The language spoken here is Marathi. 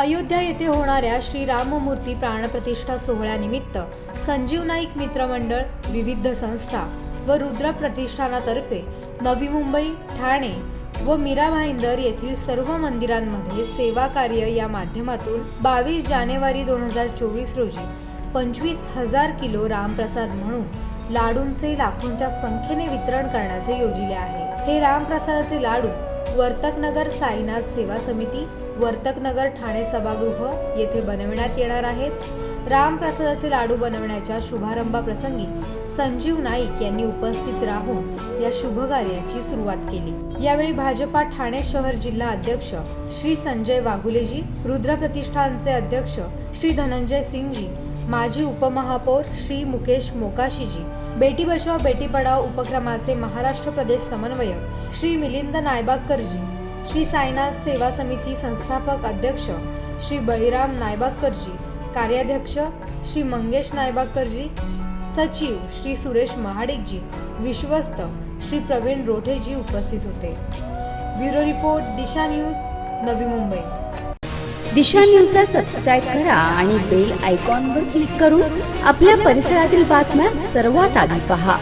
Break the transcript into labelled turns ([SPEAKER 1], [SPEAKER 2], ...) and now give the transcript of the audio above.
[SPEAKER 1] अयोध्या येथे होणाऱ्या श्रीराममूर्ती प्राणप्रतिष्ठा सोहळ्यानिमित्त संजीव नाईक मित्रमंडळ, विविध संस्था व रुद्र प्रतिष्ठानातर्फे नवी मुंबई, ठाणे व मीरा भाईंदर येथील सर्व मंदिरांमध्ये सेवा कार्य या माध्यमातून 22 जानेवारी 2024 रोजी 25,000 किलो रामप्रसाद म्हणून लाडूंचे लाखोंच्या संख्येने वितरण करण्याचे योजिले आहे। हे रामप्रसादाचे लाडू वर्तकनगर साईनाथ सेवा समिती, वर्तकनगर ठाणे सभागृह येथे बनविण्यात येणार आहेत। रामप्रसादाचे लाडू बनवण्याच्या शुभारंभाप्रसंगी संजीव नाईक यांनी उपस्थित राहून या शुभ कार्याची सुरुवात केली। यावेळी भाजपा ठाणे शहर जिल्हा अध्यक्ष श्री संजय वाघुलेजी, रुद्र प्रतिष्ठानचे अध्यक्ष श्री धनंजय सिंगजी, माजी उपमहापौर श्री मुकेश मोकाशीजी, बेटी बचाओ बेटी पढाओ उपक्रमाचे महाराष्ट्र प्रदेश समन्वयक श्री मिलिंद नायबागकरजी, श्री साईनाथ सेवा समिती संस्थापक अध्यक्ष श्री बळीराम नायबागकरजी, कार्याध्यक्ष श्री मंगेश नायबागकरजी, सचिव श्री सुरेश महाडिकजी, विश्वस्त श्री प्रवीण रोठेजी उपस्थित होते। ब्युरो रिपोर्ट, दिशा न्यूज, नवी मुंबई।
[SPEAKER 2] दिशा न्यूजला सबस्क्राईब करा आणि बेल आयकॉनवर क्लिक करून आपल्या परिसरातील बातम्या सर्वात आधी पहा।